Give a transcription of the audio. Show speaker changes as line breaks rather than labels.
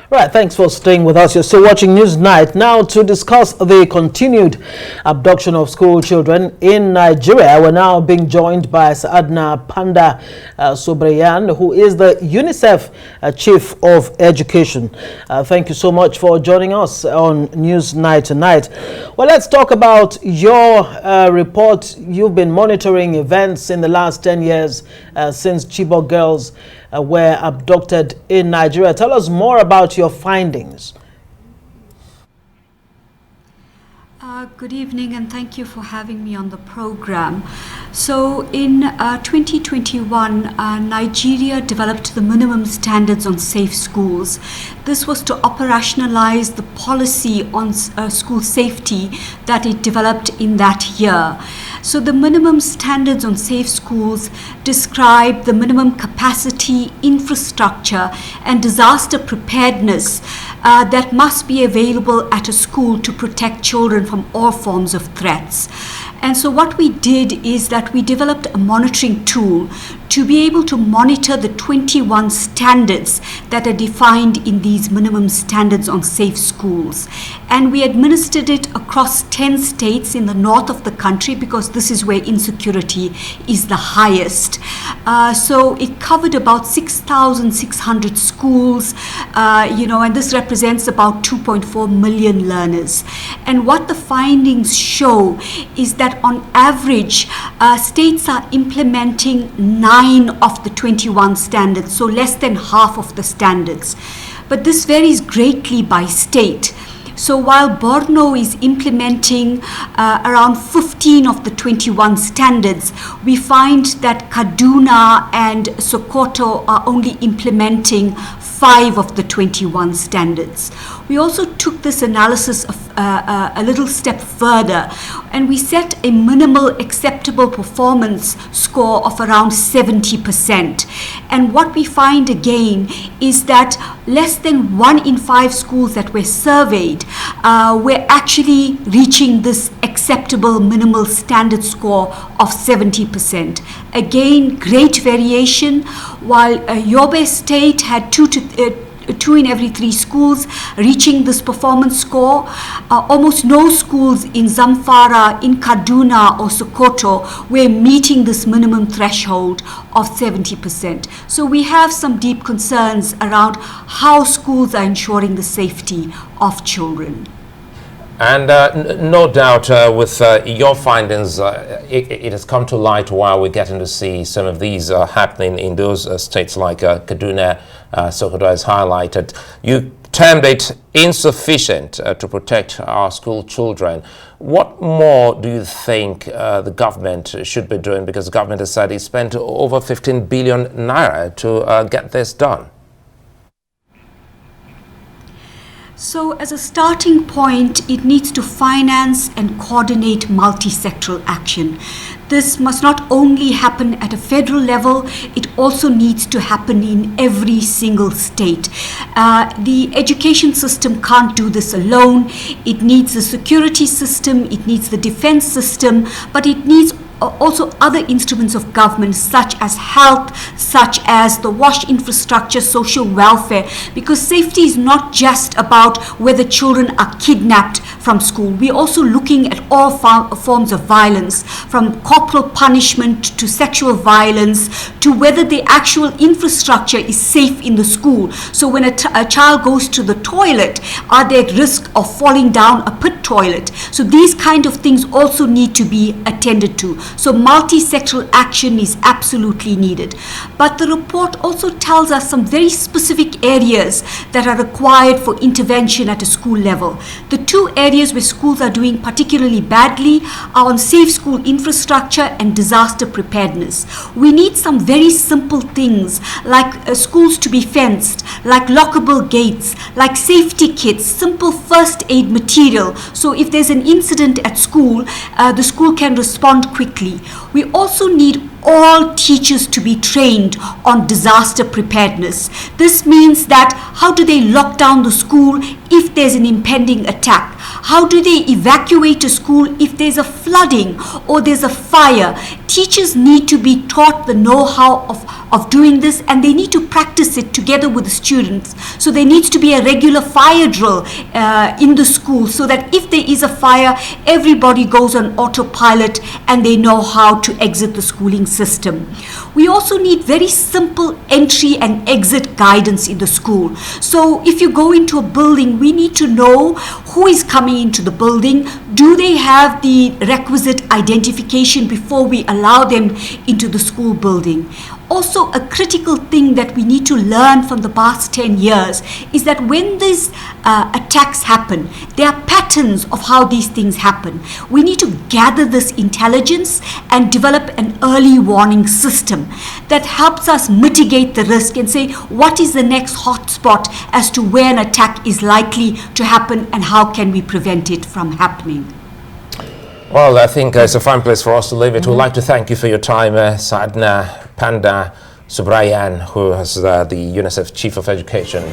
Right, thanks for staying with us. You're still watching Newsnight. Now to discuss the continued abduction of school children in Nigeria, we're now being joined by Saadhna Panda-Soobrayan, who is the UNICEF Chief of Education. Thank you so much for joining us on Newsnight tonight. Well, let's talk about your report. You've been monitoring events in the last 10 years since Chibok girls were abducted in Nigeria. Tell us more about your findings.
Good evening, and thank you for having me on the program. So in 2021, Nigeria developed the minimum standards on safe schools. This was to operationalize the policy on school safety that it developed in that year. So the minimum standards on safe schools describe the minimum capacity, infrastructure, and disaster preparedness that must be available at a school to protect children from all forms of threats. And so what we did is that we developed a monitoring tool to be able to monitor the 21 standards that are defined in these minimum standards on safe schools. And we administered it across 10 states in the north of the country because this is where insecurity is the highest. So it covered about 6,600 schools, and this represents about 2.4 million learners. And what the findings show is that on average, states are implementing 9 of the 21 standards, so less than half of the standards. But this varies greatly by state. So while Borno is implementing around 15 of the 21 standards, we find that Kaduna and Sokoto are only implementing 5 of the 21 standards. We also took this analysis a little step further, and we set a minimal acceptable performance score of around 70%. And what we find again is that less than 1 in 5 schools that were surveyed were actually reaching this acceptable minimal standard score of 70%. Again, great variation. While Yobe State had 2 in every 3 schools reaching this performance score, almost no schools in Zamfara, in Kaduna or Sokoto were meeting this minimum threshold of 70%. So we have some deep concerns around how schools are ensuring the safety of children.
And no doubt with your findings, it has come to light while we're getting to see some of these happening in those states like Kaduna, Sokoto has highlighted. You termed it insufficient to protect our school children. What more do you think the government should be doing? Because the government has said it spent over 15 billion naira to get this done.
So as a starting point, it needs to finance and coordinate multisectoral action. This must not only happen at a federal level, it also needs to happen in every single state. The education system can't do this alone. It needs the security system, it needs the defense system, but it needs also other instruments of government such as health, such as the WASH infrastructure, social welfare, because safety is not just about whether children are kidnapped from school. We're also looking at all forms of violence, from corporal punishment to sexual violence, to whether the actual infrastructure is safe in the school. So when a child goes to the toilet, are they at risk of falling down a pit toilet? So these kind of things also need to be attended to. So multisectoral action is absolutely needed. But the report also tells us some very specific areas that are required for intervention at a school level. The 2 areas where schools are doing particularly badly are on safe school infrastructure and disaster preparedness. We need some very simple things like schools to be fenced, like lockable gates, like safety kits, simple first aid material. So if there's an incident at school, the school can respond quickly. We also need all teachers to be trained on disaster preparedness. This means that how do they lock down the school if there's an impending attack? How do they evacuate a school if there's a flooding or there's a fire? Teachers need to be taught the know-how of doing this, and they need to practice it together with the students. So there needs to be a regular fire drill in the school, so that if there is a fire, everybody goes on autopilot and they know how to exit the schooling system. We also need very simple entry and exit guidance in the school. So if you go into a building, we need to know who is coming into the building. Do they have the requisite identification before we allow them into the school building? Also, a critical thing that we need to learn from the past 10 years is that when these attacks happen, there are patterns of how these things happen. We need to gather this intelligence and develop an early warning system that helps us mitigate the risk and say what is the next hotspot as to where an attack is likely to happen and how can we prevent it from happening.
Well, I think it's a fine place for us to leave it. We'd like to thank you for your time, Saadhna Panda-Soobrayan, who is the UNICEF Chief of Education.